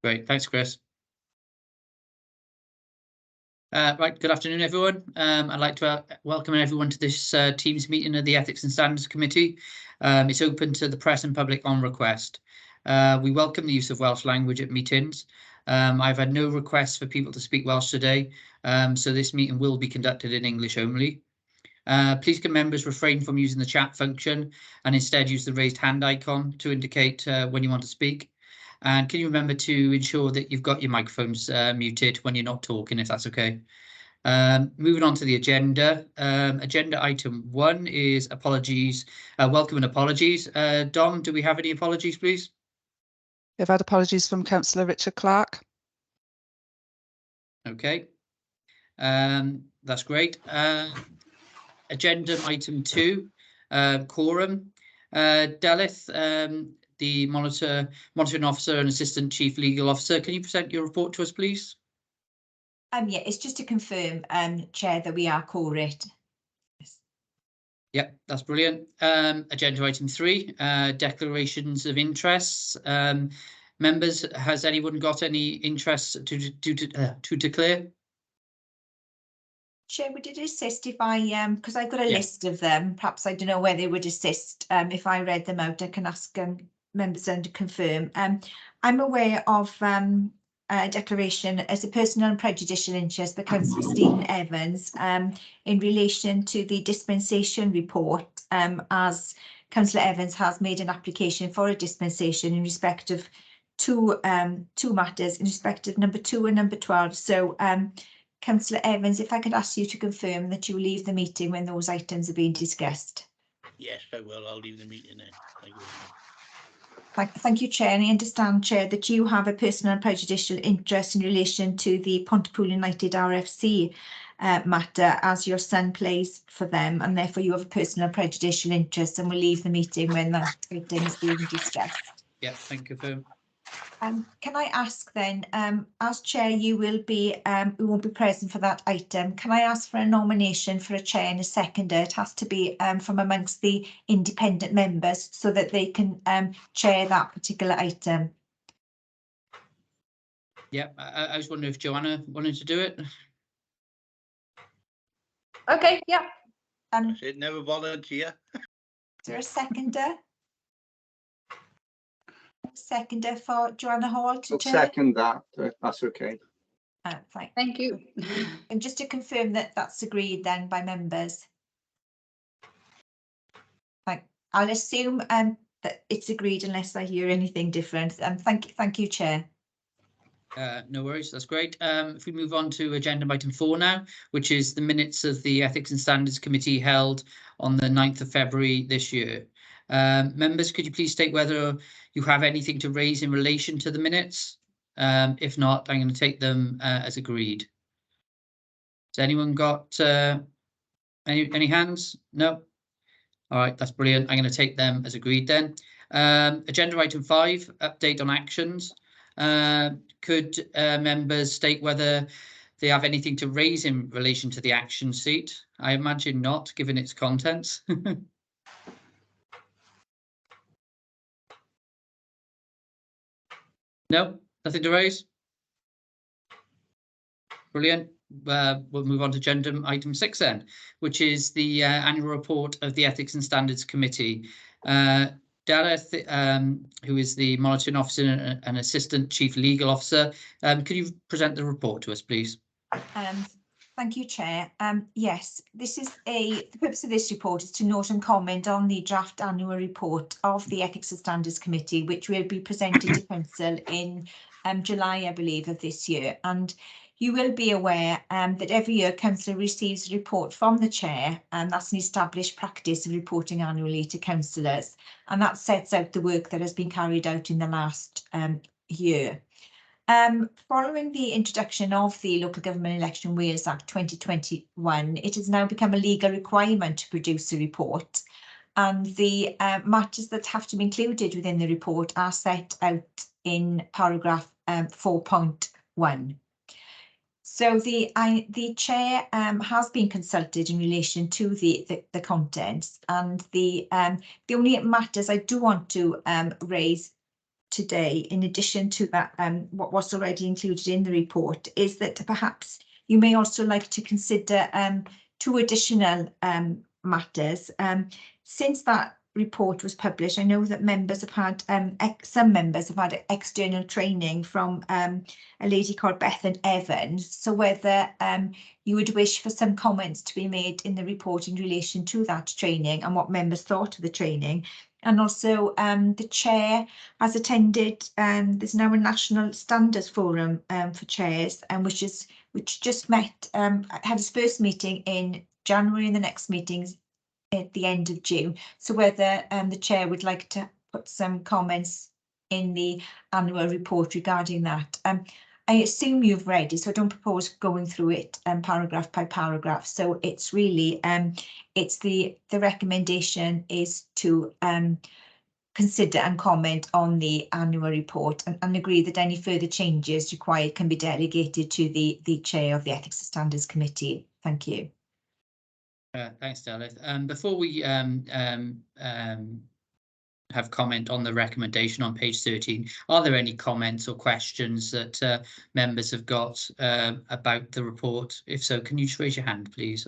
Great, thanks, Chris. Right, good afternoon, everyone. I'd like to welcome everyone to this Teams meeting of the Ethics and Standards Committee. It's open to the press and public on request. We welcome the use of Welsh language at meetings. I've had no requests for people to speak Welsh today, so this meeting will be conducted in English only. Please can members refrain from using the chat function and instead use the raised hand icon to indicate when you want to speak. And can you remember to ensure that you've got your microphones muted when you're not talking, if that's okay. Moving on to the agenda. Agenda item 1 is apologies, welcome and apologies. Dom, do we have any apologies, please? We've had apologies from Councillor Richard Clark. Okay, that's great. Agenda item 2, quorum. Delyth, the monitoring officer and assistant chief legal officer, can you present your report to us, please? Yeah, it's just to confirm, Chair, that we are quorate. Yes. Yep, that's brilliant. Agenda item 3, declarations of interests. Members, has anyone got any interests to declare? Chair, would it assist if I, because I've got a list of them, perhaps I don't know where they would assist. If I read them out, I can ask members then to confirm. I'm aware of a declaration as a personal and prejudicial interest by Councillor Stephen Evans in relation to the dispensation report, as Councillor Evans has made an application for a dispensation in respect of two matters, in respect of number 2 and number 12. So Councillor Evans, if I could ask you to confirm that you leave the meeting when those items are being discussed. Yes, I will. I'll leave the meeting then. Thank you. Thank you, Chair. And I understand, Chair, that you have a personal and prejudicial interest in relation to the Pontypool United RFC matter, as your son plays for them, and therefore you have a personal and prejudicial interest, and will leave the meeting when that item is being discussed. Yeah, thank you. Can I ask then, as Chair, you will be, we won't be present for that item. Can I ask for a nomination for a Chair and a seconder? It has to be from amongst the independent members so that they can chair that particular item. Yeah, I was wondering if Joanna wanted to do it. Okay, yeah. I said never volunteer. Is there a seconder? Seconder for Joanna Hall to chair? Second that, that's okay. Fine. Thank you. And just to confirm that that's agreed then by members. Fine. I'll assume that it's agreed unless I hear anything different. Thank you, Chair. No worries, that's great. If we move on to agenda item 4 now, which is the minutes of the Ethics and Standards Committee held on the 9th of February this year. Members, could you please state whether you have anything to raise in relation to the minutes? If not, I'm going to take them as agreed. Has anyone got any hands? No? All right, that's brilliant. I'm going to take them as agreed then. Agenda item 5, update on actions. Could members state whether they have anything to raise in relation to the action sheet? I imagine not, given its contents. No, nothing to raise. Brilliant. We'll move on to agenda item 6 then, which is the annual report of the Ethics and Standards Committee. Delyth, who is the monitoring officer and assistant chief legal officer, could you present the report to us, please? Thank you, Chair. Yes, this is the purpose of this report is to note and comment on the draft annual report of the Ethics and Standards Committee, which will be presented to Council in July, I believe, of this year. And you will be aware that every year Council receives a report from the Chair, and that's an established practice of reporting annually to councillors, and that sets out the work that has been carried out in the last year. Following the introduction of the Local Government Election Wales Act 2021, it has now become a legal requirement to produce a report, and the matters that have to be included within the report are set out in paragraph 4.1. So the Chair has been consulted in relation to the contents, and the only matters I do want to raise today, in addition to that, what was already included in the report, is that perhaps you may also like to consider 2 additional matters. Since that report was published, I know that members have had some members have had external training from a lady called Bethan Evans. So whether you would wish for some comments to be made in the report in relation to that training and what members thought of the training. And also the chair has attended, there's now a National Standards Forum for chairs, which just met, had its first meeting in January, and the next meeting's at the end of June. So whether the chair would like to put some comments in the annual report regarding that. I assume you've read it, so I don't propose going through it paragraph by paragraph. So it's really it's the recommendation is to consider and comment on the annual report and agree that any further changes required can be delegated to the chair of the Ethics and Standards Committee. Thank you. Thanks, Delith. Before we have comment on the recommendation on page 13, are there any comments or questions that members have got about the report? If so, can you just raise your hand, please?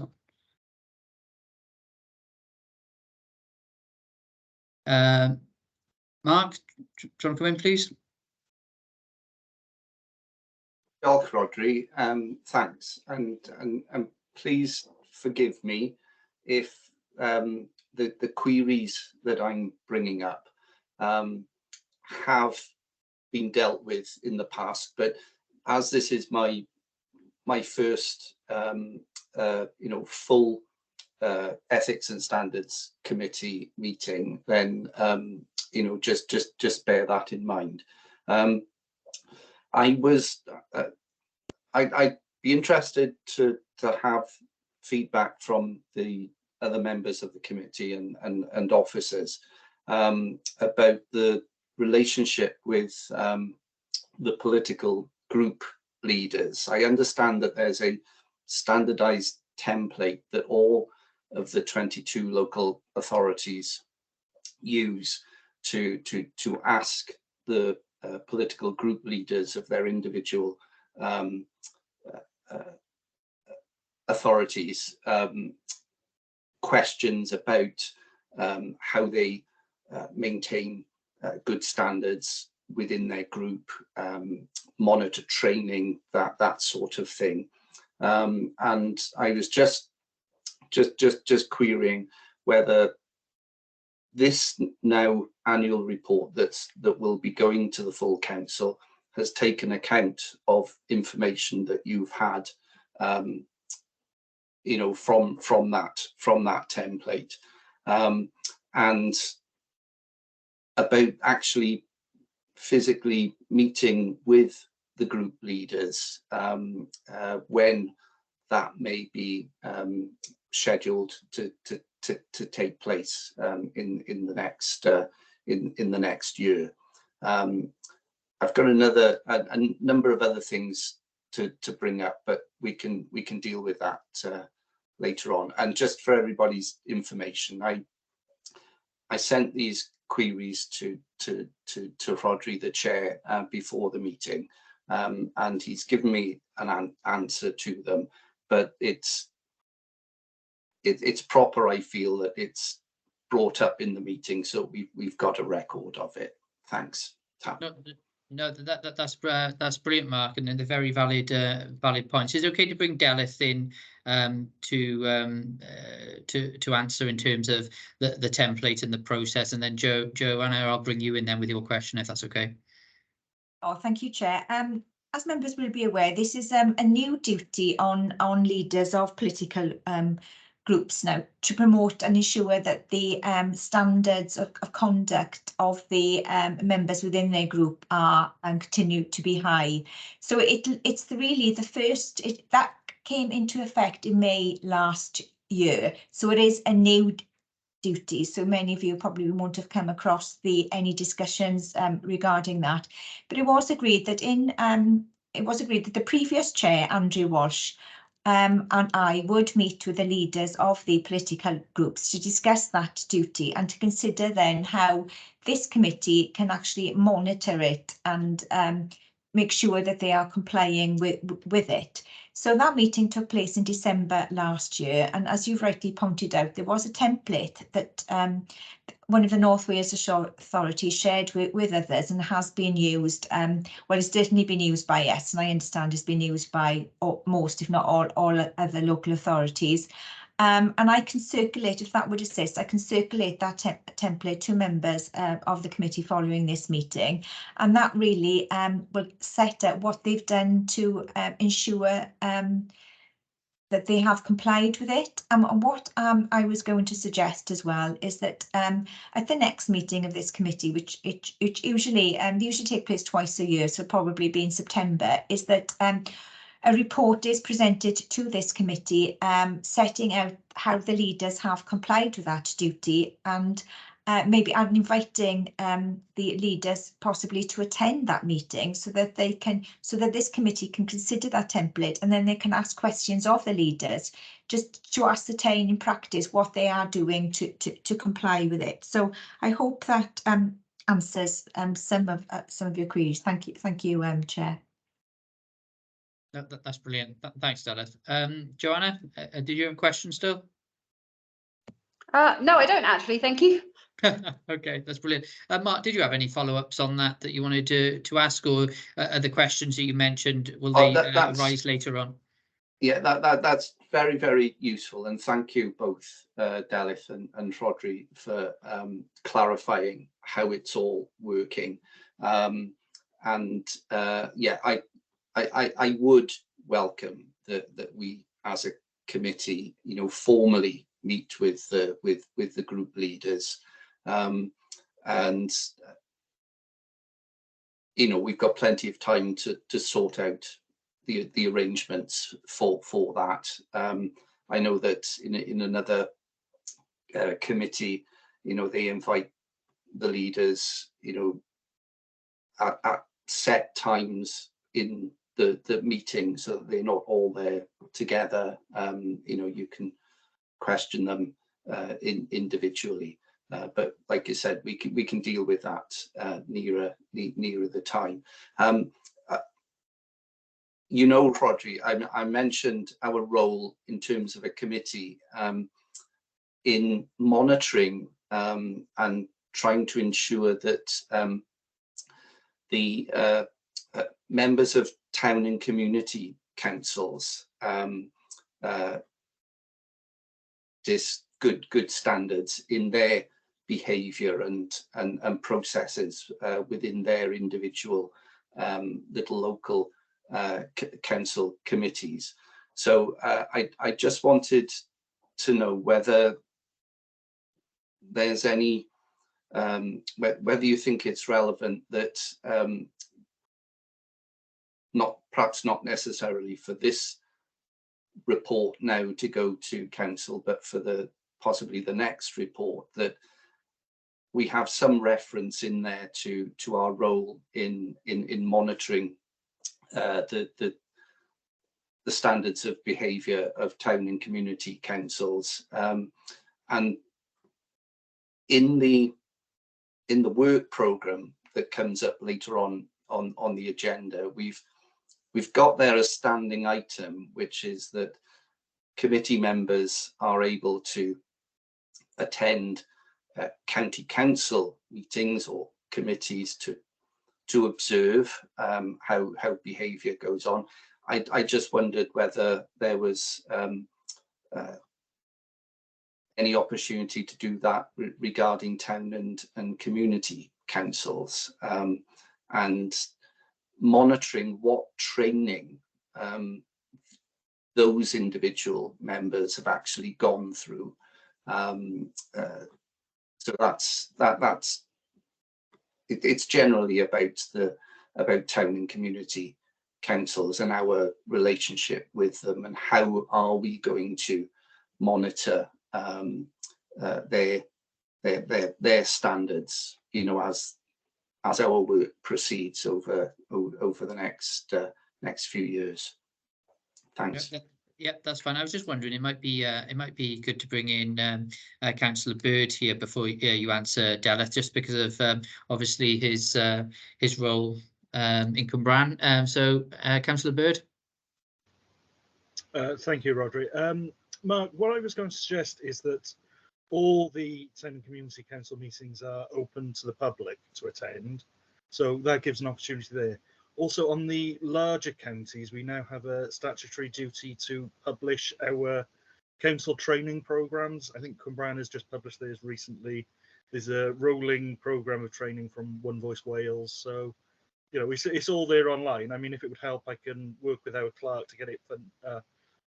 Mark, do you want to come in, please? Diolch, Rodri. Thanks, and please forgive me if the queries that I'm bringing up have been dealt with in the past, but as this is my first full Ethics and Standards Committee meeting, then just bear that in mind. I'd be interested to have feedback from the other members of the committee and officers about the relationship with the political group leaders. I understand that there's a standardized template that all of the 22 local authorities use to ask the political group leaders of their individual authorities questions about how they maintain good standards within their group, monitor training, that sort of thing. And I was just querying whether this now annual report that will be going to the full council has taken account of information that you've had from that template, and about actually physically meeting with the group leaders when that may be scheduled to take place in the next year. I've got a number of other things to bring up, but we can deal with that later on. And just for everybody's information, I sent these queries to Rodri, the chair, before the meeting, and he's given me an answer to them. But it's proper, I feel, that it's brought up in the meeting, so we've got a record of it. Thanks. Tam. No, that's brilliant, Mark, and they're very valid points. Is it okay to bring Delith in to answer in terms of the template and the process, and then Joanna, I'll bring you in then with your question, if that's okay. Oh, thank you, Chair. As members will be aware, this is a new duty on leaders of political groups now to promote and ensure that the standards of conduct of the members within their group are and continue to be high. So it's really the first, that came into effect in May last year. So it is a new duty. So many of you probably won't have come across any discussions regarding that. But it was agreed that the previous chair, Andrew Walsh, and I would meet with the leaders of the political groups to discuss that duty and to consider then how this committee can actually monitor it and make sure that they are complying with it. So that meeting took place in December last year, and as you've rightly pointed out, there was a template that one of the North Wales authorities shared with others and has been used. Well, it's definitely been used by us, and I understand it's been used by most, if not all other local authorities. And I can circulate, if that would assist, I can circulate that template to members of the committee following this meeting. And that really will set out what they've done to ensure that they have complied with it. And what I was going to suggest as well is that at the next meeting of this committee, which usually take place twice a year, so probably be in September, is that a report is presented to this committee setting out how the leaders have complied with that duty, and maybe I'm inviting the leaders possibly to attend that meeting so that this committee can consider that template, and then they can ask questions of the leaders just to ascertain in practice what they are doing to comply with it. So I hope that answers some of your queries. Thank you, Chair. That's brilliant. Thanks, Daleth. Joanna, did you have a question still? No, I don't actually. Thank you. Okay, that's brilliant. Mark, did you have any follow-ups on that you wanted to ask, or the questions that you mentioned, will they arise later on? Yeah, that's very, very useful, and thank you both, Daleth and Rhodri, for clarifying how it's all working. Yeah, I would welcome that we, as a committee, formally meet with the group leaders, and we've got plenty of time to sort out the arrangements for that. I know that in another committee, they invite the leaders, at set times in the meeting, so that they're not all there together. You can question them individually, but like you said, we can deal with that nearer the time. Rhodri, I mentioned our role in terms of a committee in monitoring and trying to ensure that the members of town and community councils this good standards in their behaviour and processes within their individual little local council committees. So I just wanted to know whether there's any whether you think it's relevant that perhaps not necessarily for this report now to go to council, but for possibly the next report, that we have some reference in there to our role in monitoring the standards of behaviour of town and community councils, and in the work programme that comes up later on the agenda, we've got there a standing item, which is that committee members are able to attend county council meetings or committees to observe how behaviour goes on. I just wondered whether there was any opportunity to do that regarding town and community councils, and monitoring what training those individual members have actually gone through. So it's generally about town and community councils and our relationship with them, and how are we going to monitor their standards, as our work proceeds over the next few years. Thanks. Yeah, that's fine. I was just wondering, it might be good to bring in Councillor Bird here before you answer, Deleth, just because of obviously his role in Cwmbran. So, Councillor Bird. Thank you, Rodri. Mark, what I was going to suggest is that all the Town and Community Council meetings are open to the public to attend, so that gives an opportunity there. Also, on the larger counties, we now have a statutory duty to publish our council training programmes. I think Cwmbran has just published theirs recently. There's a rolling programme of training from One Voice Wales. So, you know, it's all there online. I mean, if it would help, I can work with our clerk to get it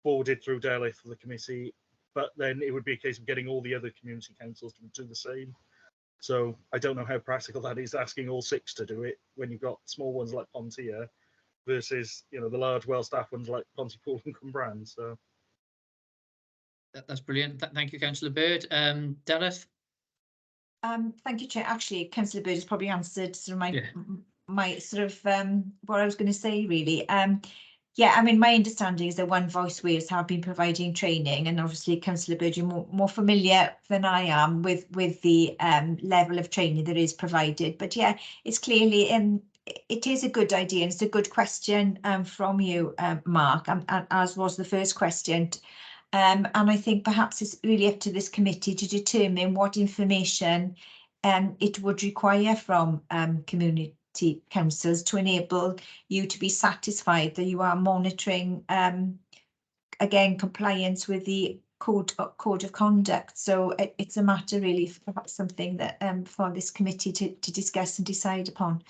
forwarded through Deleth for the committee. But then it would be a case of getting all the other community councils to do the same. So I don't know how practical that is, asking all 6 to do it when you've got small ones like Pontia versus, you know, the large, well-staffed ones like Pontypool and Cwmbran. So That's brilliant. Thank you, Councillor Bird. Deleth. Thank you, Chair. Actually, Councillor Bird has probably answered sort of my sort of what I was going to say, really. Yeah, I mean, my understanding is that One Voice Wales have been providing training, and obviously, Councillor Bird, you're more familiar than I am with the level of training that is provided. But yeah, it's clearly it is a good idea, and it's a good question from you, Mark, as was the first question. And I think perhaps it's really up to this committee to determine what information it would require from community councils to enable you to be satisfied that you are monitoring, again, compliance with the code of conduct. So it's a matter really for perhaps something that for this committee to discuss and decide upon.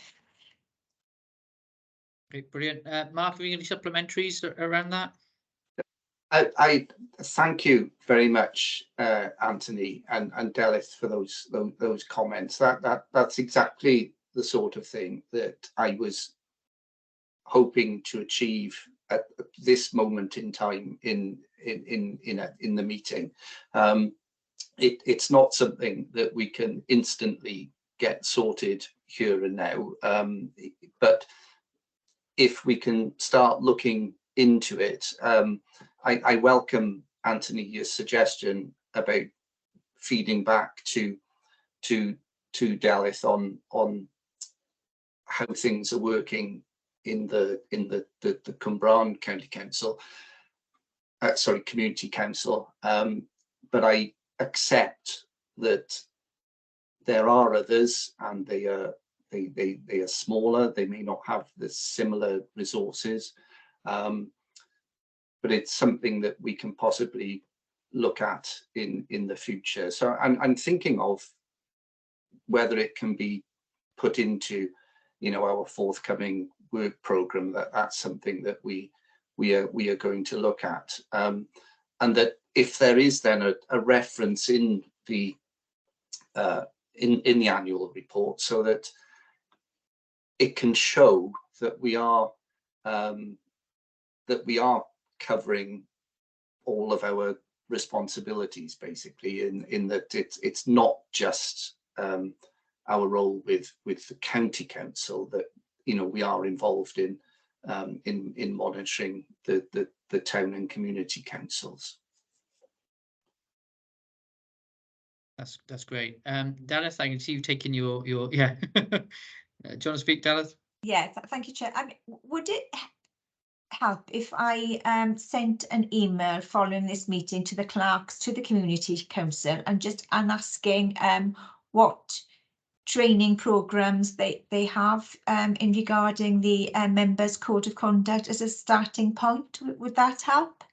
Okay, brilliant. Mark, have you got any supplementaries around that? I thank you very much, Anthony and Deleth, for those comments. That's exactly the sort of thing that I was hoping to achieve at this moment in time in the meeting. It's not something that we can instantly get sorted here and now, but if we can start looking into it, I welcome, Anthony, your suggestion about feeding back to Deleth on how things are working in the Cwmbran County Council, Community Council. But I accept that there are others, and they are smaller. They may not have the similar resources, but it's something that we can possibly look at in the future. So I'm thinking of whether it can be put into, you know, our forthcoming work programme. That's something that we are going to look at, and that if there is then a reference in the annual report, so that it can show that we are covering all of our responsibilities, basically, in that it's not just our role with the county council, that, you know, we are involved in monitoring the town and community councils. That's great. Deleth, I can see you taking your yeah. Do you want to speak, Deleth? Yeah, thank you, Chair. I mean, would it help if I sent an email following this meeting to the clerks, to the community council, and just asking what training programs they have in regarding the members' code of conduct as a starting point? Would that help?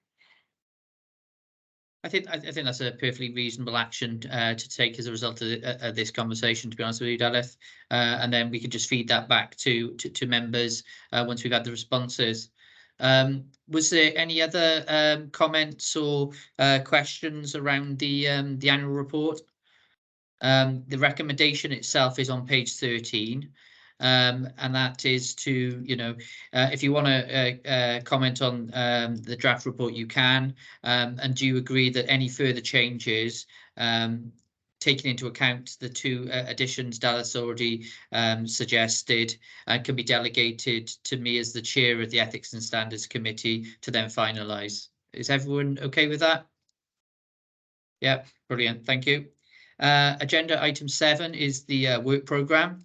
I think that's a perfectly reasonable action to take as a result of this conversation, to be honest with you, Deleth, and then we can just feed that back to members once we've had the responses. Was there any other comments or questions around the annual report? The recommendation itself is on page 13, and that is to, you know, if you want to comment on the draft report, you can, and do you agree that any further changes, taking into account the 2 additions Dallas already suggested, can be delegated to me as the chair of the Ethics and Standards Committee to then finalise? Is everyone okay with that? Yeah, brilliant. Thank you. Agenda item 7 is the work programme.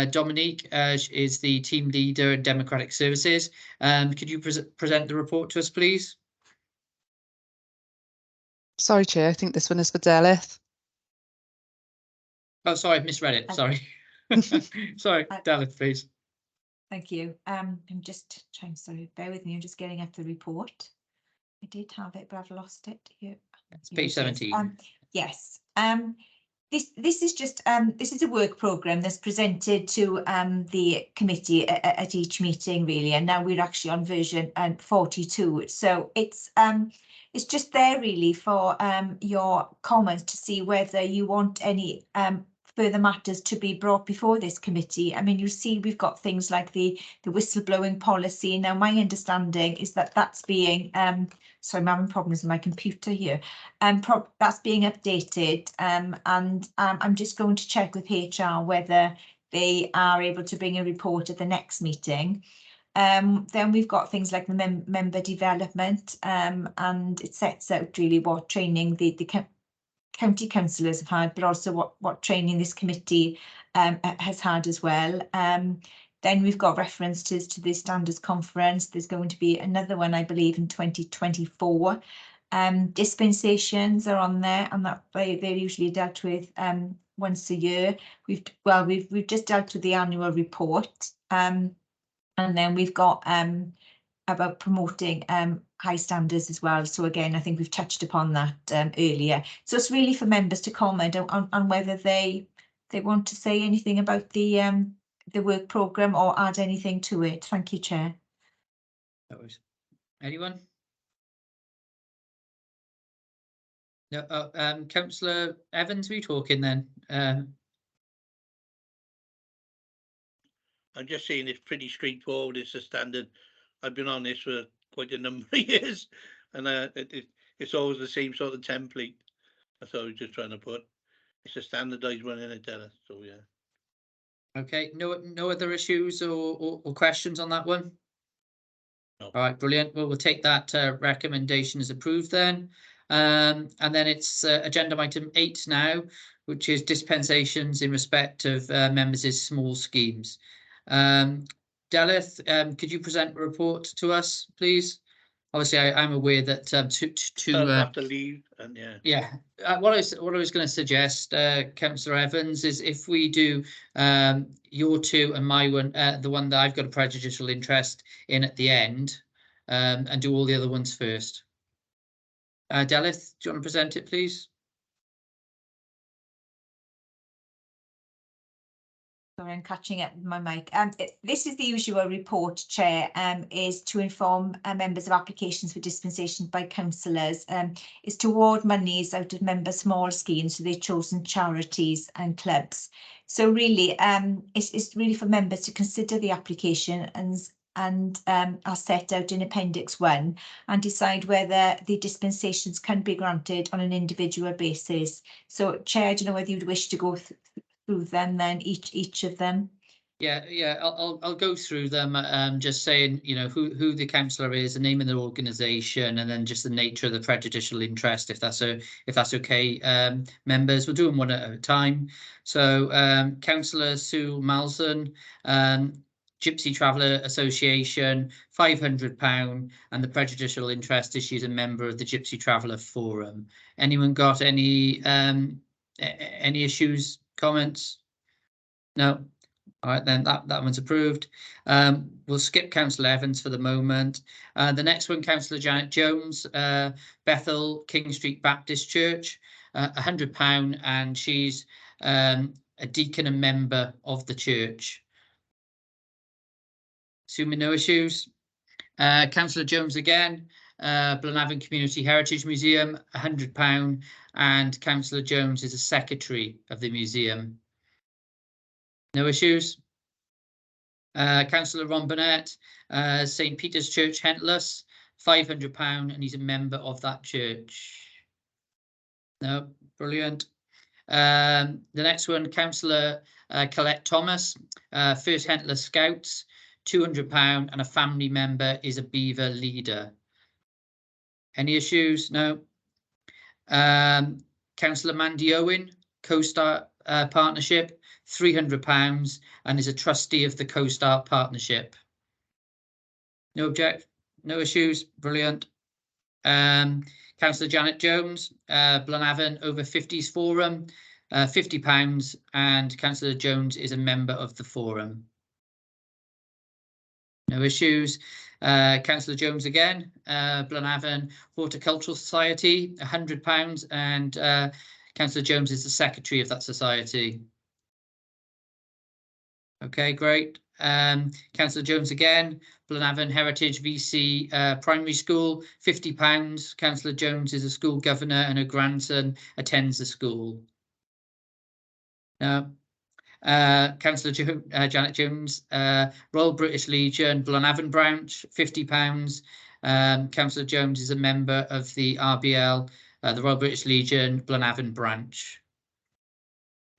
Dominique is the team leader in Democratic Services. Could you present the report to us, please? Sorry, Chair, I think this one is for Delith. Oh, sorry, I've misread it. Sorry. Sorry, Delith, please. Thank you. I'm just trying, sorry, bear with me, I'm just getting up the report. I did have it, but I've lost it here. It's Here page it is. 17. Yes. This is just this is a work programme that's presented to the committee at each meeting, really, and now we're actually on version 42. So it's just there really for your comments to see whether you want any further matters to be brought before this committee. I mean, you see, we've got things like the whistleblowing policy. Now, my understanding is that that's being sorry, I'm having problems with my computer here. That's being updated, and I'm just going to check with HR whether they are able to bring a report at the next meeting. Then we've got things like the member development, and it sets out really what training the county councillors have had, but also what training this committee has had as well. Then we've got references to the standards conference. There's going to be another one, I believe, in 2024. Dispensations are on there, and that they're usually dealt with once a year. We've just dealt with the annual report, and then we've got about promoting high standards as well. So again, I think we've touched upon that earlier. So it's really for members to comment on whether they want to say anything about the work programme or add anything to it. Thank you, Chair. That was anyone? No, Councillor Evans, were you talking then? I'm just saying it's pretty straightforward. It's a standard. I've been on this for quite a number of years, and it's always the same sort of template. That's what I was just trying to put. It's a standardised one in it, Dennis. So yeah. Okay, no other issues or questions on that one? No. All right, brilliant. Well, we'll take that recommendation as approved then. And then it's agenda item 8 now, which is dispensations in respect of members' small schemes. Delith, could you present a report to us, please? Obviously, I'm aware that I'll have to leave, and yeah. What I was going to suggest, Councillor Evans, is if we do your two and my one, the one that I've got a prejudicial interest in at the end, and do all the other ones first. Delith, do you want to present it, please? Sorry, I'm catching up with my mic. This is the usual report, Chair, is to inform members of applications for dispensations by councillors, is to award monies out of member small schemes to their chosen charities and clubs. So really, it's really for members to consider the application and are set out in Appendix 1 and decide whether the dispensations can be granted on an individual basis. So, Chair, I don't know whether you'd wish to go through them then, each of them. Yeah, I'll go through them, just saying, you know, who the councillor is, the name of the organisation, and then just the nature of the prejudicial interest, if that's okay. Members, we'll do them one at a time. So, Councillor Sue Malson, Gypsy Traveller Association, £500, and the prejudicial interest is she's a member of the Gypsy Traveller Forum. Anyone got any issues, comments? No. All right, then that one's approved. We'll skip Councillor Evans for the moment. The next one, Councillor Janet Jones, Bethel King Street Baptist Church, £100, and she's a deacon and member of the church. Assuming no issues. Councillor Jones again, Blenavon Community Heritage Museum, £100, and Councillor Jones is a secretary of the museum. No issues. Councillor Ron Burnett, St Peter's Church, Hentless, £500, and he's a member of that church. No, brilliant. The next one, Councillor Colette Thomas, First Hentless Scouts, £200, and a family member is a Beaver leader. Any issues? No. Councillor Mandy Owen, CoStar partnership, £300, and is a trustee of the CoStar partnership. No no issues. Brilliant. Councillor Janet Jones, Blanavon Over 50s Forum, £50, and Councillor Jones is a member of the forum. No issues. Councillor Jones again, Blanavon Horticultural Society, £100, and Councillor Jones is the secretary of that society. Okay, great. Councillor Jones again, Blanavon Heritage VC Primary School, £50. Councillor Jones is a school governor and her grandson attends the school. Now, Councillor Janet Jones, Royal British Legion, Blanavon branch, £50. Councillor Jones is a member of the RBL, the Royal British Legion, Blanavon branch.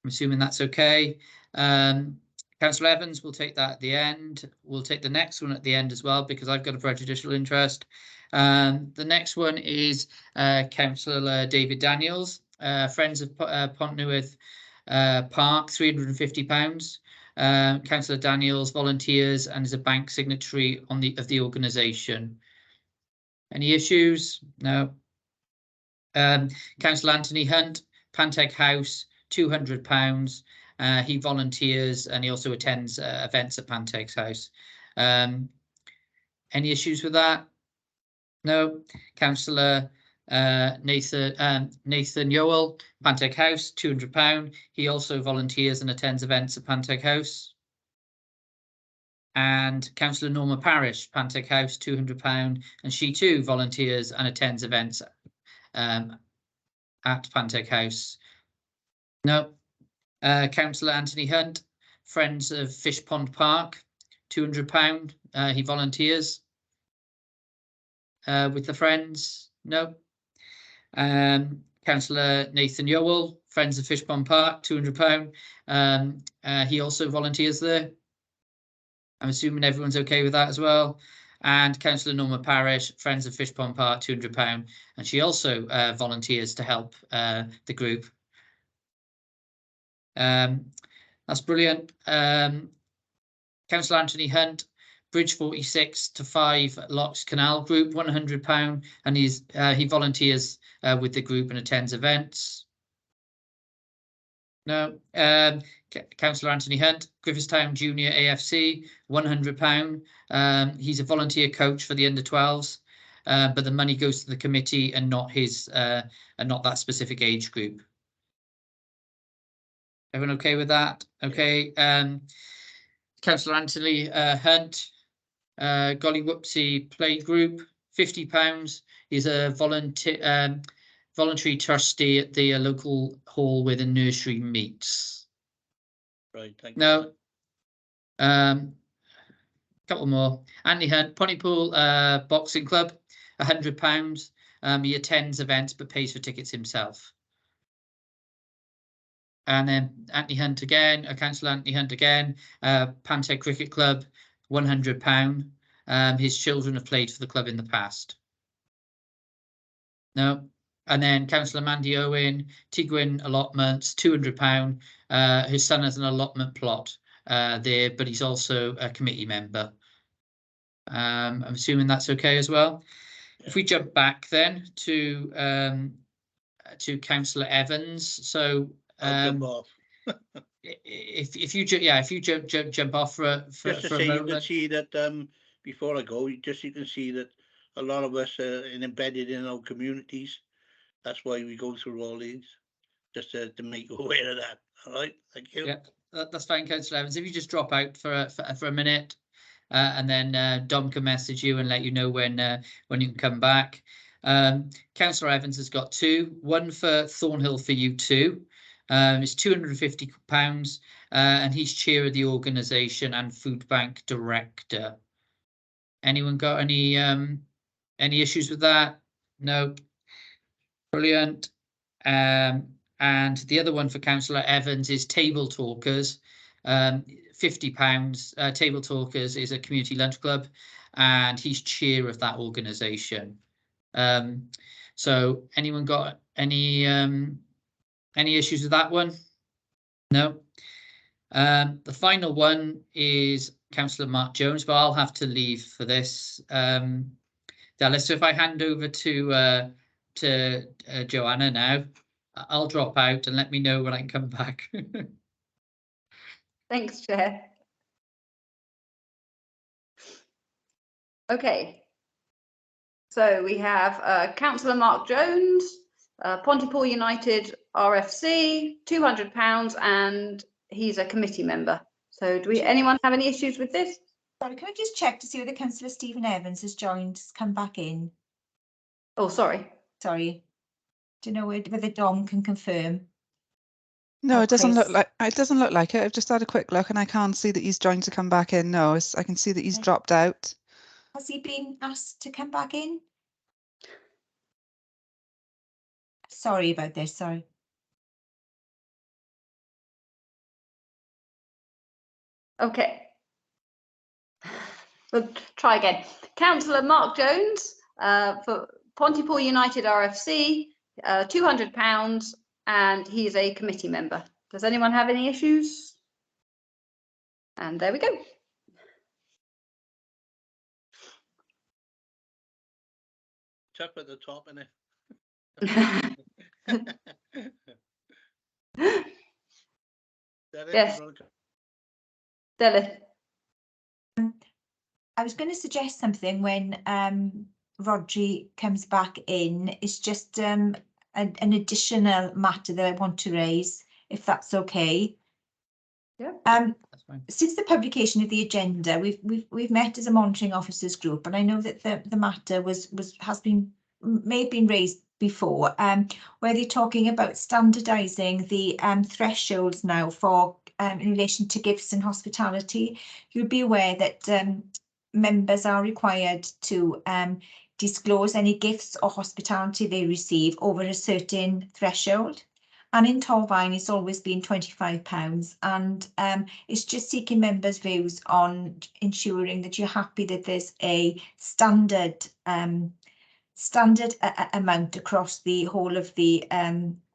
I'm assuming that's okay. Councillor Evans, we'll take that at the end. We'll take the next one at the end as well, because I've got a prejudicial interest. The next one is Councillor David Daniels, Friends of Pontnewydd Park, £350. Councillor Daniels volunteers and is a bank signatory on of the organisation. Any issues? No. Councillor Anthony Hunt, Panteg House, £200. He volunteers and he also attends events at Panteg's house. Any issues with that? No. Councillor Nathan Yowell, Panteg House, £200. He also volunteers and attends events at Panteg House. And Councillor Norma Parish, Panteg House, £200, and she too volunteers and attends events at Panteg House. No. Councillor Anthony Hunt, Friends of Fish Pond Park, £200. He volunteers with the Friends. No. Councillor Nathan Yowell, Friends of Fish Pond Park, £200. He also volunteers there. I'm assuming everyone's okay with that as well. And Councillor Norma Parish, Friends of Fish Pond Park, £200, and she also volunteers to help the group. That's brilliant. Councillor Anthony Hunt, Bridge 46 to 5 Locks Canal Group, £100, and he volunteers with the group and attends events. No. Councillor Anthony Hunt, Griffithstown Junior AFC, £100. He's a volunteer coach for the under-12s, but the money goes to the committee and not his and not that specific age group. Everyone okay with that? Okay. Councillor Anthony Hunt, Golly Whoopsie Play Group, £50. He's a voluntary trustee at the local hall where the nursery meets. Right, thank you. No. Couple more. Anthony Hunt, Pontypool Boxing Club, £100. He attends events but pays for tickets himself. And then Anthony Hunt again, Councillor Anthony Hunt again, Panteg Cricket Club, £100. His children have played for the club in the past. No. And then Councillor Mandy Owen, Tiguin Allotments, £200. His son has an allotment plot there, but he's also a committee member. I'm assuming that's okay as well. Yeah. If we jump back then to Councillor Evans, so jump off. if you jump off for a moment. You can see that before I go, you can see that a lot of us are embedded in our communities. That's why we go through all these, just to make you aware of that. All right, thank you. Yeah, that's fine, Councillor Evans. If you just drop out for a minute, and then Dom can message you and let you know when you can come back. Councillor Evans has got two. One for Thornhill for You Too. It's £250, and he's chair of the organisation and food bank director. Anyone got any issues with that? No. Brilliant. And the other one for Councillor Evans is Table Talkers, £50. Table Talkers is a community lunch club, and he's chair of that organisation. So anyone got any issues with that one? No. The final one is Councillor Mark Jones, but I'll have to leave for this. Dallas, so if I hand over to Joanna now, I'll drop out and let me know when I can come back. Thanks, Chair. Okay. So we have Councillor Mark Jones, Pontypool United RFC, £200, and he's a committee member. So do anyone have any issues with this? Sorry, can I just check to see whether Councillor Stephen Evans has joined, has come back in? Oh, sorry. Sorry. Do you know whether Dom can confirm? No, Oh, it doesn't look Chris. like it. Doesn't look like it. I've just had a quick look and I can't see that he's joined to come back in. No, I can see that he's Okay. dropped out. Has he been asked to come back in? Sorry about this, sorry. Okay. We'll try again. Councillor Mark Jones for Pontypool United RFC, £200, and he's a committee member. Does anyone have any issues? And there we go. Tough at the top, innit? Yes. Della. I was going to suggest something when Rodri comes back in. It's just an additional matter that I want to raise, if that's okay. Yeah. That's fine. Since the publication of the agenda, we've met as a monitoring officers group, and I know that the matter may have been raised before, where they're talking about standardising the thresholds now for in relation to gifts and hospitality. You'll be aware that members are required to disclose any gifts or hospitality they receive over a certain threshold. And in Torfaen, it's always been £25, and it's just seeking members' views on ensuring that you're happy that there's a standard amount across the whole of the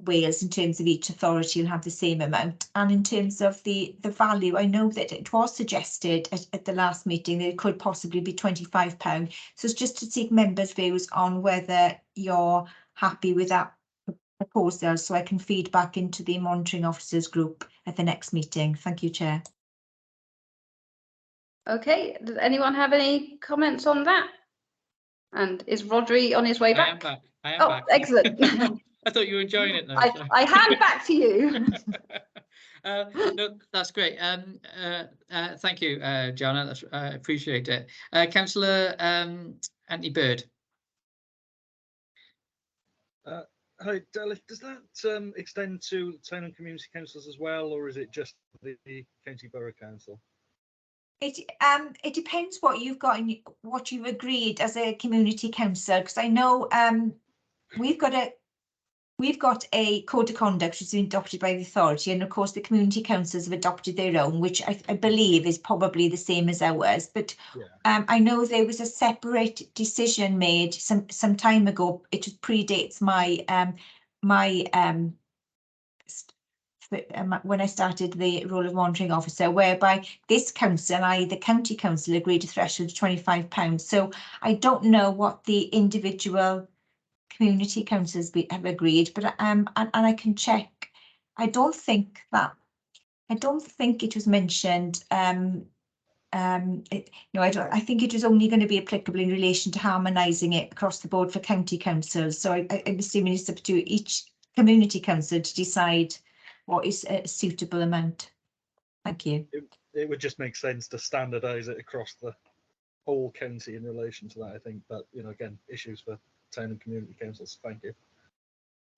Wales. In terms of each authority will have the same amount, and in terms of the value, I know that it was suggested at the last meeting that it could possibly be £25. So it's just to seek members' views on whether you're happy with that proposal, so I can feed back into the monitoring officers group at the next meeting. Thank you, Chair. Okay, does anyone have any comments on that? And is Rodri on his way back? I am back. I am back. Excellent. I thought you were enjoying it though. I hand back to you. No, that's great. Thank you, Joanna. I appreciate it. Councillor Anthony Bird. Hi, Della, does that extend to town and community councils as well, or is it just the county borough council? It depends what you've got and what you've agreed as a community council, because I know we've got a code of conduct which has been adopted by the authority, and of course the community councils have adopted their own, which I believe is probably the same as ours. But yeah. I know there was a separate decision made some time ago. It predates when I started the role of monitoring officer, whereby this council, i.e. the county council, agreed a threshold of £25. So I don't know what the individual community councils have agreed, but and I can check. I don't think it was mentioned. No, I think it was only going to be applicable in relation to harmonising it across the board for county councils. So I'm assuming it's up to each community council to decide what is a suitable amount. Thank you. It would just make sense to standardise it across the whole county in relation to that, I think. But again, issues for town and community councils. Thank you.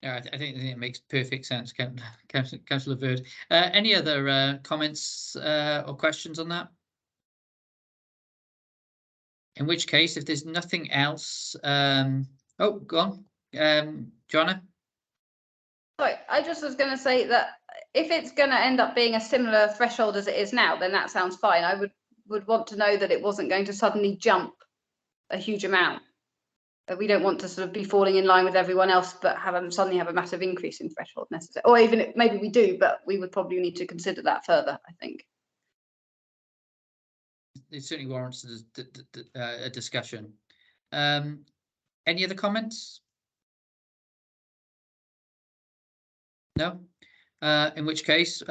Yeah, I think it makes perfect sense, Councillor Bird. Any other comments or questions on that? In which case, if there's nothing else, oh, go on, Joanna. Sorry, I just was going to say that if it's going to end up being a similar threshold as it is now, then that sounds fine. I would want to know that it wasn't going to suddenly jump a huge amount. We don't want to sort of be falling in line with everyone else, but suddenly have a massive increase in threshold necessary. Or even maybe we do, but we would probably need to consider that further, I think. It certainly warrants a discussion. Any other comments? No? In which case,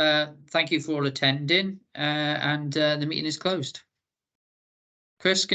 thank you for all attending, and the meeting is closed. Chris,